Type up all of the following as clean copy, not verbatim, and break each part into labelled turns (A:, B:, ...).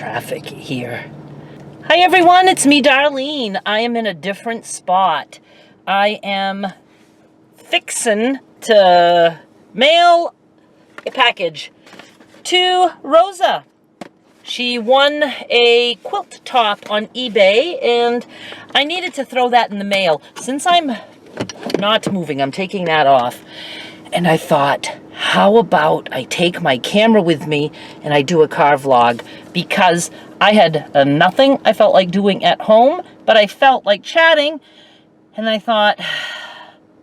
A: traffic here. Hi everyone, it's me, Darlene. I am in a different spot. I am fixing to mail a package to Rosa. She won a quilt top on eBay, and I needed to throw that in the mail. Since I'm not moving, I'm taking that off. And I thought, how about I take my camera with me and I do a car vlog? Because I had nothing I felt like doing at home, but I felt like chatting. And I thought,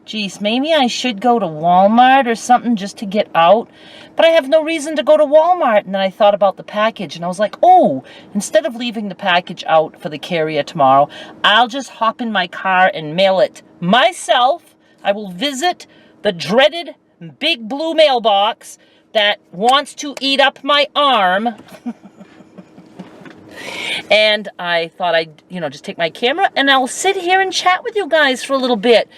A: geez, maybe I should go to Walmart or something just to get out. But I have no reason to go to Walmart. And then I thought about the package, and I was like, oh, instead of leaving the package out for the carrier tomorrow, I'll just hop in my car and mail it myself. I will visit the dreaded big blue mailbox that wants to eat up my arm. And I thought I'd, just take my camera and I'll sit here and chat with you guys for a little bit.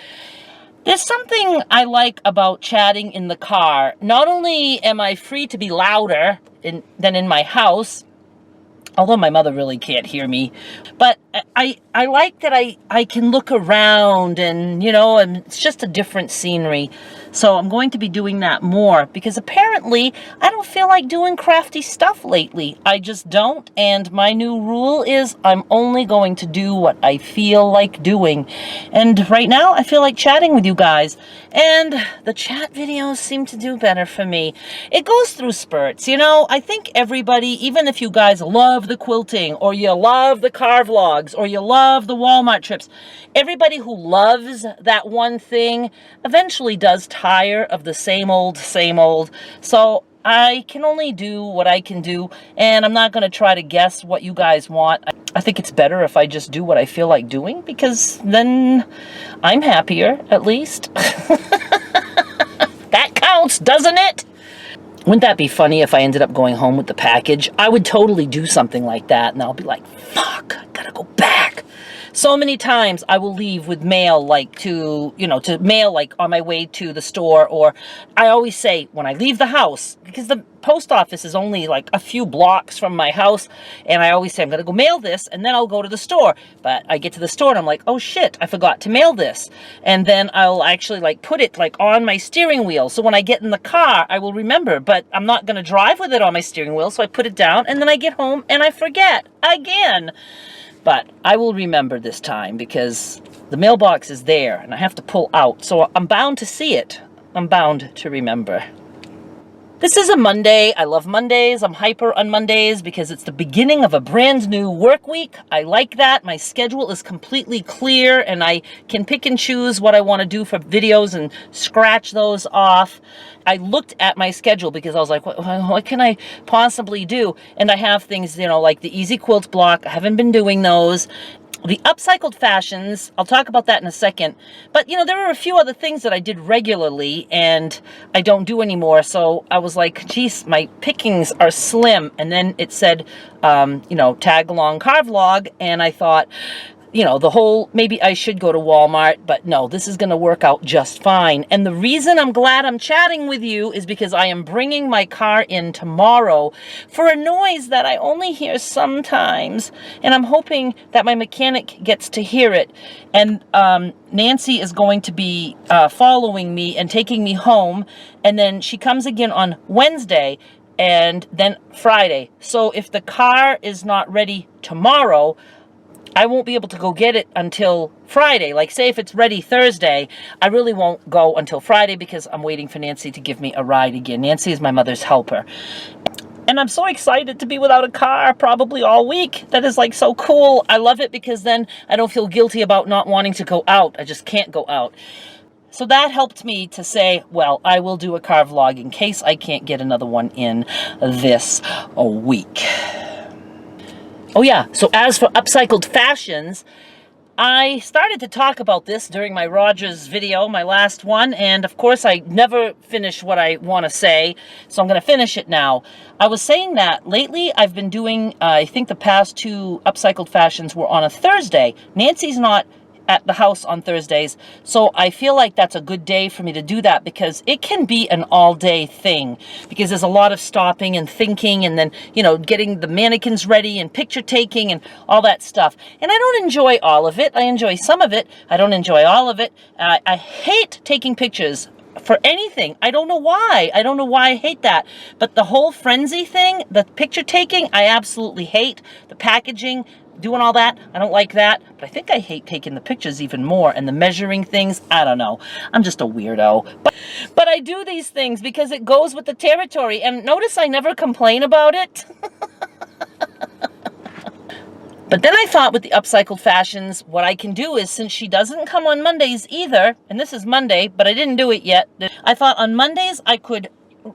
A: There's something I like about chatting in the car. Not only am I free to be louder than in my house, although my mother really can't hear me, but I like that I can look around and, and it's just a different scenery. So I'm going to be doing that more because apparently I don't feel like doing crafty stuff lately. I just don't. And my new rule is I'm only going to do what I feel like doing. And right now I feel like chatting with you guys. And the chat videos seem to do better for me. It goes through spurts. I think everybody, even if you guys love the quilting or you love the car vlogs or you love the Walmart trips, everybody who loves that one thing eventually does tire of the same old, same old. So I can only do what I can do, and I'm not going to try to guess what you guys want. I think it's better if I just do what I feel like doing, because then I'm happier, at least. That counts, doesn't it? Wouldn't that be funny if I ended up going home with the package? I would totally do something like that, and I'll be like, fuck, I gotta go back. So many times I will leave with mail, to mail, on my way to the store. Or I always say when I leave the house, because the post office is only a few blocks from my house, and I always say I'm going to go mail this, and then I'll go to the store. But I get to the store and I'm like, oh shit, I forgot to mail this. And then I'll actually put it on my steering wheel. So when I get in the car, I will remember, but I'm not going to drive with it on my steering wheel. So I put it down, and then I get home and I forget again. But I will remember this time because the mailbox is there and I have to pull out. So I'm bound to see it. I'm bound to remember. This is a Monday. I love Mondays. I'm hyper on Mondays because it's the beginning of a brand new work week. I like that. My schedule is completely clear and I can pick and choose what I want to do for videos and scratch those off. I looked at my schedule because I was like, what can I possibly do? And I have things, like the easy quilt block. I haven't been doing those. The upcycled fashions, I'll talk about that in a second. But, there are a few other things that I did regularly and I don't do anymore. So I was like, geez, my pickings are slim. And then it said, tag along car vlog. And I thought, maybe I should go to Walmart, but no, this is going to work out just fine. And the reason I'm glad I'm chatting with you is because I am bringing my car in tomorrow for a noise that I only hear sometimes. And I'm hoping that my mechanic gets to hear it. And Nancy is going to be following me and taking me home. And then she comes again on Wednesday and then Friday. So if the car is not ready tomorrow, I won't be able to go get it until Friday. Say if it's ready Thursday, I really won't go until Friday because I'm waiting for Nancy to give me a ride again. Nancy is my mother's helper. And I'm so excited to be without a car probably all week. That is so cool. I love it because then I don't feel guilty about not wanting to go out. I just can't go out. So that helped me to say, well, I will do a car vlog in case I can't get another one in this week. Oh yeah, so as for upcycled fashions, I started to talk about this during my Rogers video, my last one, and of course I never finish what I want to say, so I'm going to finish it now. I was saying that lately I've been doing, I think the past two upcycled fashions were on a Thursday. Nancy's not at the house on Thursdays. So I feel like that's a good day for me to do that, because it can be an all-day thing, because there's a lot of stopping and thinking, and then, you know, getting the mannequins ready and picture taking and all that stuff. And I don't enjoy all of it. I enjoy some of it. I don't enjoy all of it. I hate taking pictures for anything. I don't know why. I don't know why I hate that. But the whole frenzy thing, the picture taking, I absolutely hate. The packaging, doing all that, I don't like that. But I think I hate taking the pictures even more, and the measuring things. I don't know. I'm just a weirdo. But I do these things because it goes with the territory. And notice I never complain about it. But then I thought, with the upcycled fashions, what I can do is, since she doesn't come on Mondays either, and this is Monday, but I didn't do it yet, I thought on Mondays I could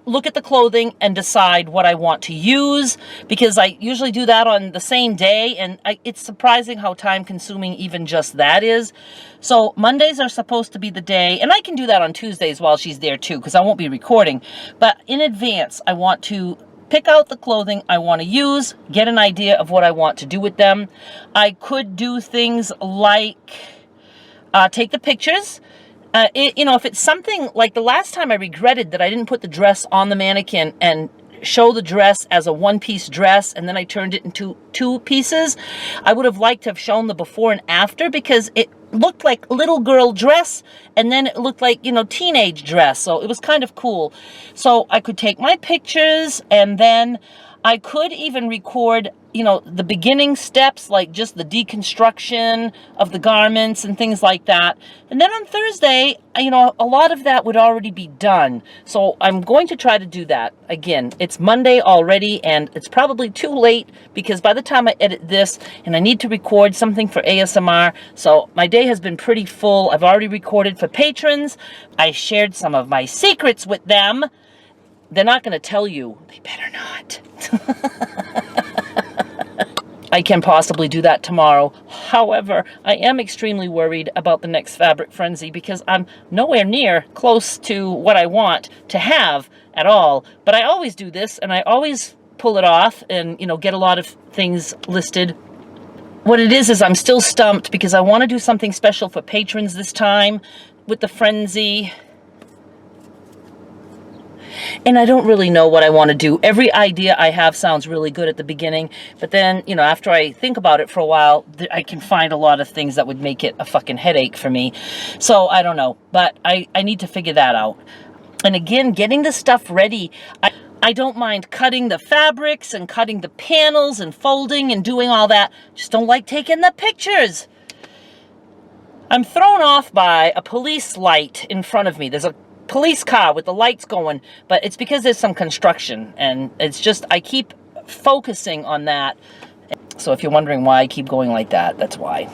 A: look at the clothing and decide what I want to use, because I usually do that on the same day, and it's surprising how time consuming even just that is. So Mondays are supposed to be the day, and I can do that on Tuesdays while she's there too, because I won't be recording. But in advance, I want to pick out the clothing I want to use, get an idea of what I want to do with them. I could do things like take the pictures. You know, if it's something like the last time, I regretted that I didn't put the dress on the mannequin and show the dress as a one-piece dress, and then I turned it into 2 pieces. I would have liked to have shown the before and after, because it looked like little girl dress, and then it looked like, you know, teenage dress. So it was kind of cool. So I could take my pictures, and then I could even record, you know, the beginning steps, like just the deconstruction of the garments and things like that. And then on Thursday, you know, a lot of that would already be done. So I'm going to try to do that. Again, it's Monday already, and it's probably too late, because by the time I edit this, and I need to record something for ASMR, so my day has been pretty full. I've already recorded for patrons. I shared some of my secrets with them. They're not going to tell you. They better not. I can possibly do that tomorrow. However, I am extremely worried about the next fabric frenzy, because I'm nowhere near close to what I want to have at all. But I always do this, and I always pull it off and, you know, get a lot of things listed. What it is I'm still stumped, because I want to do something special for patrons this time with the frenzy. And I don't really know what I want to do. Every idea I have sounds really good at the beginning, but then, you know, after I think about it for a while, I can find a lot of things that would make it a fucking headache for me. So I don't know, but I need to figure that out. And again, getting the stuff ready, I don't mind cutting the fabrics and cutting the panels and folding and doing all that. Just don't like taking the pictures. I'm thrown off by a police light in front of me. There's a police car with the lights going, but it's because there's some construction, and it's just, I keep focusing on that. So if you're wondering why I keep going like that, that's why.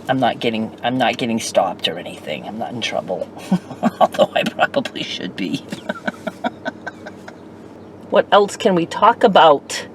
A: I'm not getting stopped or anything. I'm not in trouble. Although I probably should be. What else can we talk about?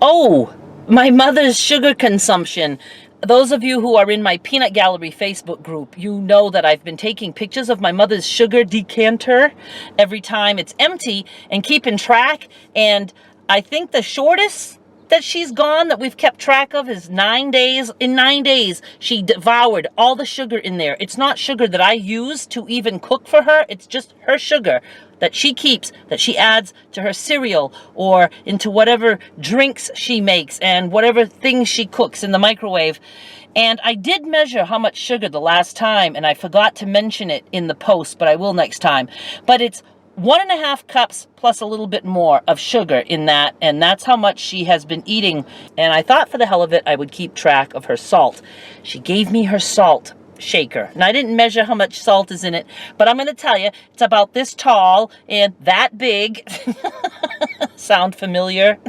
A: Oh, my mother's sugar consumption. Those of you who are in my Peanut Gallery Facebook group, you know that I've been taking pictures of my mother's sugar decanter every time it's empty and keeping track. And I think the shortest that she's gone that we've kept track of is 9 days. In 9 days, she devoured all the sugar in there. It's not sugar that I use to even cook for her. It's just her sugar that she keeps, that she adds to her cereal or into whatever drinks she makes and whatever things she cooks in the microwave. And I did measure how much sugar the last time, and I forgot to mention it in the post, but I will next time. But it's 1.5 cups plus a little bit more of sugar in that, and that's how much she has been eating. And I thought for the hell of it, I would keep track of her salt. She gave me her salt shaker, and I didn't measure how much salt is in it, but I'm going to tell you, it's about this tall and that big. Sound familiar?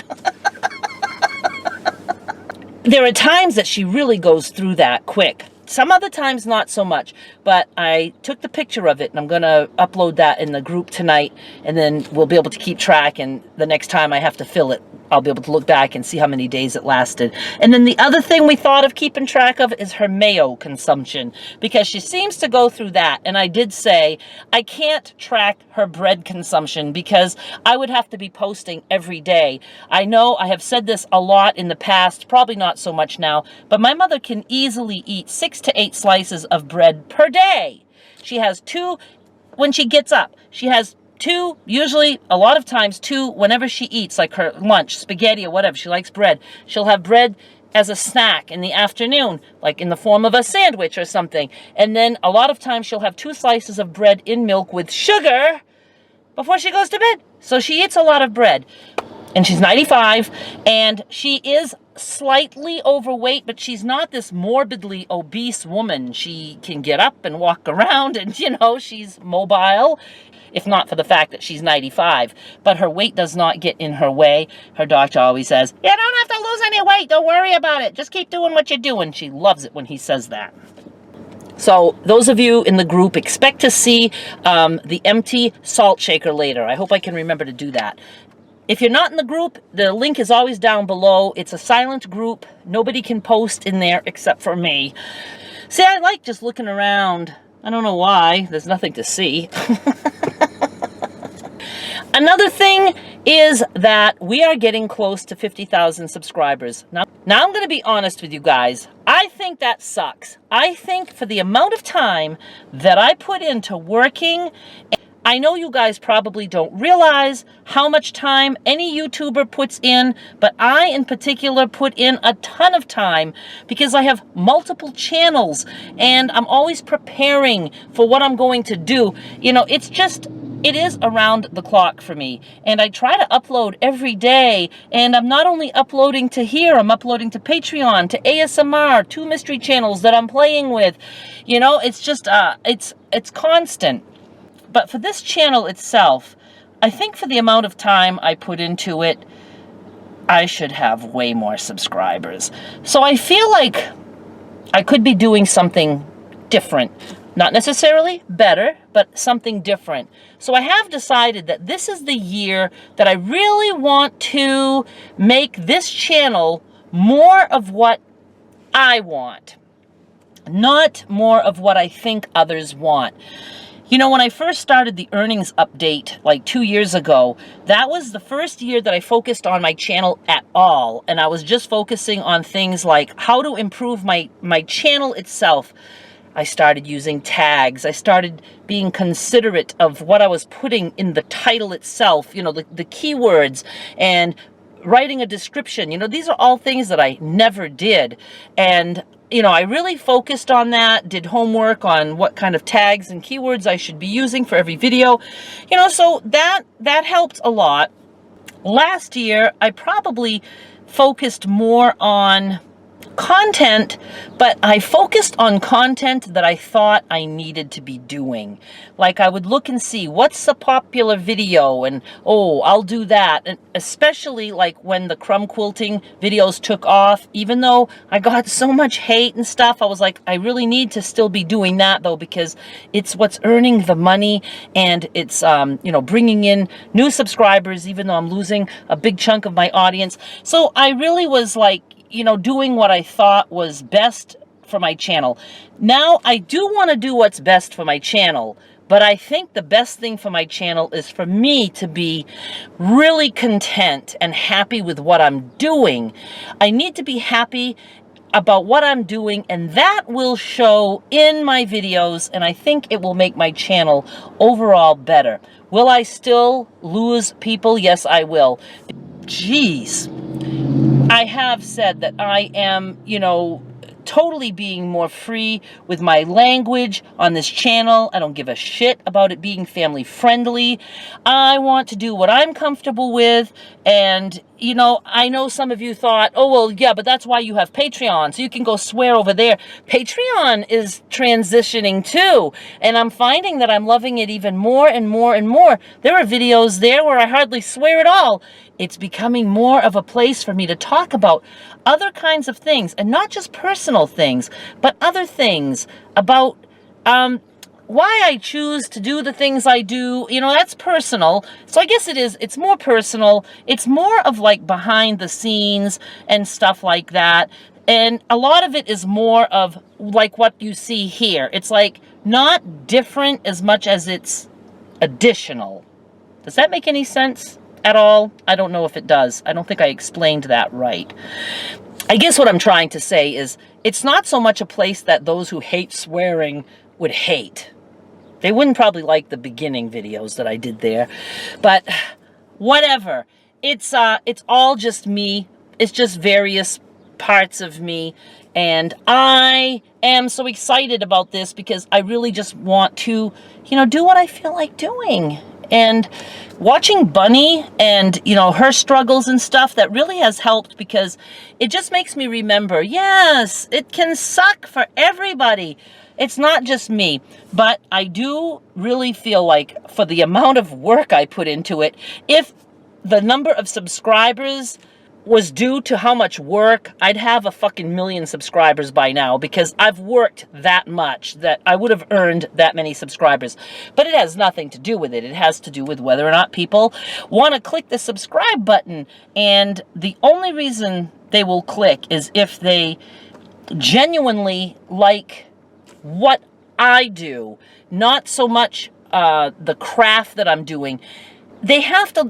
A: There are times that she really goes through that quick. Some other times not so much, but I took the picture of it, and I'm going to upload that in the group tonight, and then we'll be able to keep track, and the next time I have to fill it, I'll be able to look back and see how many days it lasted. And then the other thing we thought of keeping track of is her mayo consumption, because she seems to go through that. And I did say I can't track her bread consumption because I would have to be posting every day. I know I have said this a lot in the past, probably not so much now, but my mother can easily eat 6 to 8 slices of bread per day. She has 2 when she gets up. She has 2, usually a lot of times 2 whenever she eats, like her lunch, spaghetti or whatever. She likes bread. She'll have bread as a snack in the afternoon, like in the form of a sandwich or something. And then a lot of times she'll have 2 slices of bread in milk with sugar before she goes to bed. So she eats a lot of bread. And she's 95, and she is slightly overweight, but she's not this morbidly obese woman. She can get up and walk around, and, you know, she's mobile, if not for the fact that she's 95. But her weight does not get in her way. Her doctor always says, you don't have to lose any weight. Don't worry about it. Just keep doing what you're doing. She loves it when he says that. So those of you in the group, expect to see the empty salt shaker later. I hope I can remember to do that. If you're not in the group, the link is always down below. It's a silent group. Nobody can post in there except for me. See, I like just looking around. I don't know why. There's nothing to see. Another thing is that we are getting close to 50,000 subscribers. Now I'm going to be honest with you guys. I think that sucks. I think for the amount of time that I put into working, I know you guys probably don't realize how much time any YouTuber puts in, but I in particular put in a ton of time because I have multiple channels and I'm always preparing for what I'm going to do. You know, it is around the clock for me, and I try to upload every day, and I'm not only uploading to here, I'm uploading to Patreon, to ASMR, 2 mystery channels that I'm playing with. You know, it's just, it's constant. But for this channel itself, I think for the amount of time I put into it, I should have way more subscribers. So I feel like I could be doing something different. Not necessarily better, but something different. So I have decided that this is the year that I really want to make this channel more of what I want, not more of what I think others want. You know, when I first started the earnings update like 2 years ago, that was the first year that I focused on my channel at all. And I was just focusing on things like how to improve my channel itself. I started using tags. I started being considerate of what I was putting in the title itself, you know, the keywords, and writing a description. You know, these are all things that I never did. And you know, I really focused on that, did homework on what kind of tags and keywords I should be using for every video. You know, so that helped a lot. Last year, I probably focused more on content, but I focused on content that I thought I needed to be doing. Like I would look and see what's a popular video, and oh, I'll do that. And especially like when the crumb quilting videos took off, even though I got so much hate and stuff, I was like, I really need to still be doing that though, because it's what's earning the money, and it's you know, bringing in new subscribers, even though I'm losing a big chunk of my audience. So I really was like, you know, doing what I thought was best for my channel. Now, I do want to do what's best for my channel, but I think the best thing for my channel is for me to be really content and happy with what I'm doing. I need to be happy about what I'm doing, and that will show in my videos, and I think it will make my channel overall better. Will I still lose people? Yes, I will. Jeez. I have said that I am, you know, totally being more free with my language on this channel. I don't give a shit about it being family friendly. I want to do what I'm comfortable with. And, you know, I know some of you thought, oh, well, yeah, but that's why you have Patreon, so you can go swear over there. Patreon is transitioning too, and I'm finding that I'm loving it even more and more and more. There are videos there where I hardly swear at all. It's becoming more of a place for me to talk about other kinds of things, and not just personal things, but other things about why I choose to do the things I do, you know, that's personal. So I guess it's more personal. It's more of like behind the scenes and stuff like that. And a lot of it is more of like what you see here. It's like not different as much as it's additional. Does that make any sense at all? I don't know if it does. I don't think I explained that right. I guess what I'm trying to say is it's not so much a place that those who hate swearing would hate. They wouldn't probably like the beginning videos that I did there. But whatever. It's all just me. It's just various parts of me, and I am so excited about this because I really just want to, you know, do what I feel like doing. And watching Bunny and, you know, her struggles and stuff, that really has helped because it just makes me remember, yes, it can suck for everybody. It's not just me, but I do really feel like for the amount of work I put into it, if the number of subscribers was due to how much work, I'd have a fucking million subscribers by now because I've worked that much that I would have earned that many subscribers. But it has nothing to do with it. It has to do with whether or not people want to click the subscribe button. And the only reason they will click is if they genuinely like what I do, not so much the craft that I'm doing. They have to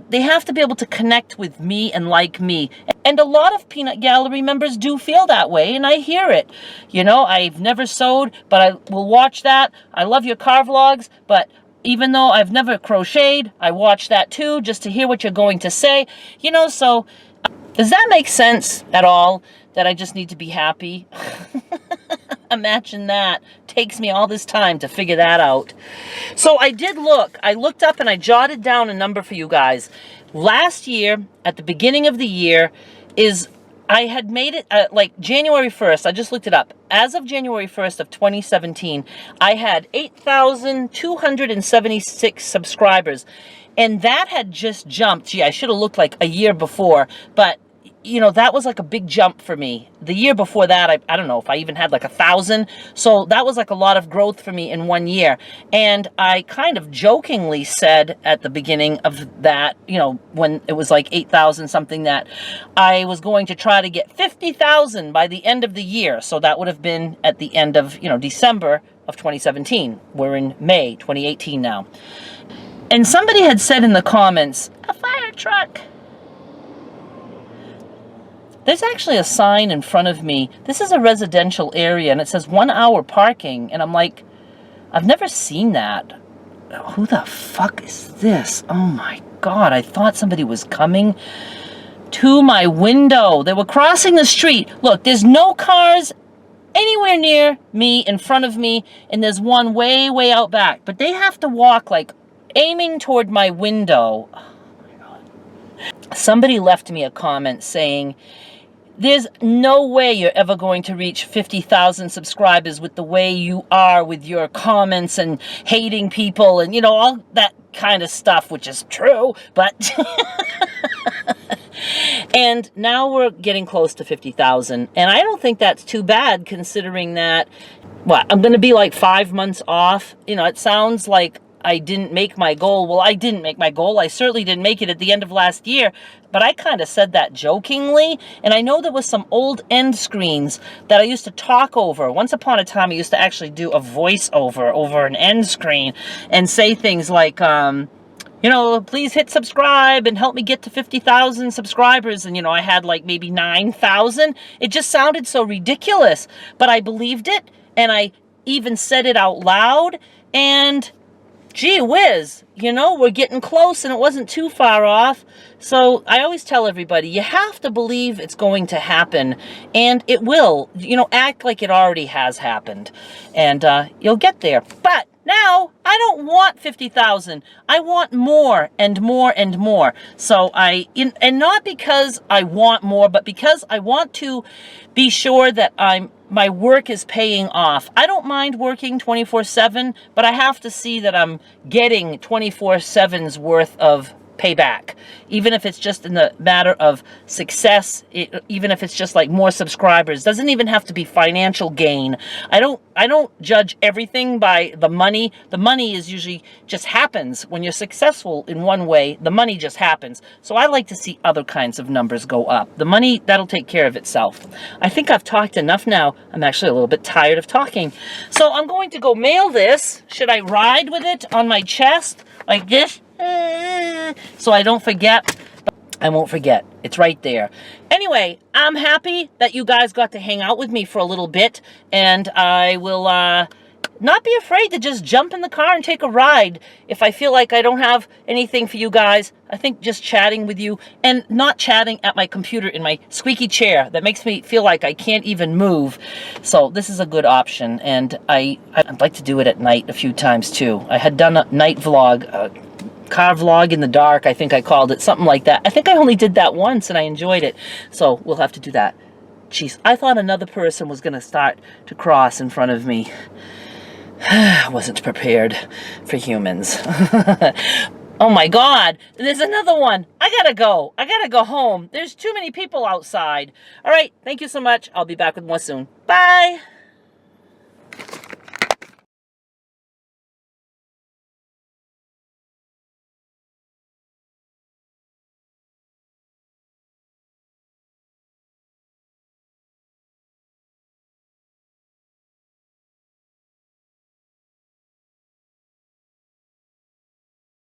A: be able to connect with me and like me. And a lot of Peanut Gallery members do feel that way, and I hear it. You know, I've never sewed, but I will watch that. I love your car vlogs, but even though I've never crocheted, I watch that too, just to hear what you're going to say. You know, so does that make sense at all, that I just need to be happy? Imagine that. Takes me all this time to figure that out. So I did look. I looked up and I jotted down a number for you guys. Last year, at the beginning of the year, I had made it like January 1st. I just looked it up. As of January 1st of 2017, I had 8,276 subscribers. And that had just jumped. Gee, I should have looked like a year before, but you know, that was like a big jump for me. The year before that, I don't know if I even had like 1,000. So that was like a lot of growth for me in 1 year. And I kind of jokingly said at the beginning of that, you know, when it was like 8,000 something, that I was going to try to get 50,000 by the end of the year. So that would have been at the end of, you know, December of 2017. We're in May 2018 now. And somebody had said in the comments, a fire truck. There's actually a sign in front of me. This is a residential area, and it says 1 hour parking. And I'm like, I've never seen that. Who the fuck is this? Oh my God, I thought somebody was coming to my window. They were crossing the street. Look, there's no cars anywhere near me, in front of me, and there's one way, way out back. But they have to walk like aiming toward my window. Oh my God. Somebody left me a comment saying, there's no way you're ever going to reach 50,000 subscribers with the way you are with your comments and hating people and, you know, all that kind of stuff, which is true, but... And now we're getting close to 50,000, and I don't think that's too bad considering that, what, I'm going to be like 5 months off. You know, it sounds like I didn't make my goal. Well, I didn't make my goal. I certainly didn't make it at the end of last year, but I kind of said that jokingly. And I know there was some old end screens that I used to talk over. Once upon a time, I used to actually do a voiceover over an end screen and say things like, you know, please hit subscribe and help me get to 50,000 subscribers. And, you know, I had like maybe 9,000. It just sounded so ridiculous, but I believed it. And I even said it out loud, and gee whiz, you know, we're getting close and it wasn't too far off. So I always tell everybody, you have to believe it's going to happen, and it will. You know, act like it already has happened, and you'll get there. But now I don't want 50,000. I want more and more and more. So and not because I want more, but because I want to be sure that my work is paying off. I don't mind working 24/7, but I have to see that I'm getting 24/7's worth of pay back. Even if it's just in the matter of success, even if it's just like more subscribers, doesn't even have to be financial gain. I don't judge everything by the money. The money is usually just happens when you're successful in one way. The money just happens. So I like to see other kinds of numbers go up. The money, that'll take care of itself. I think I've talked enough now. I'm actually a little bit tired of talking. So I'm going to go mail this. Should I ride with it on my chest like this? So I don't forget. I won't forget. It's right there. Anyway, I'm happy that you guys got to hang out with me for a little bit, and I will not be afraid to just jump in the car and take a ride if I feel like I don't have anything for you guys. I think just chatting with you and not chatting at my computer in my squeaky chair that makes me feel like I can't even move. So this is a good option, and I'd like to do it at night a few times too. I had done a night vlog, car vlog in the dark, I think I called it, something like that. I think I only did that once and I enjoyed it. So we'll have to do that. Jeez, I thought another person was going to start to cross in front of me. I wasn't prepared for humans. Oh my God, there's another one. I gotta go. I gotta go home. There's too many people outside. All right, thank you so much. I'll be back with more soon. Bye.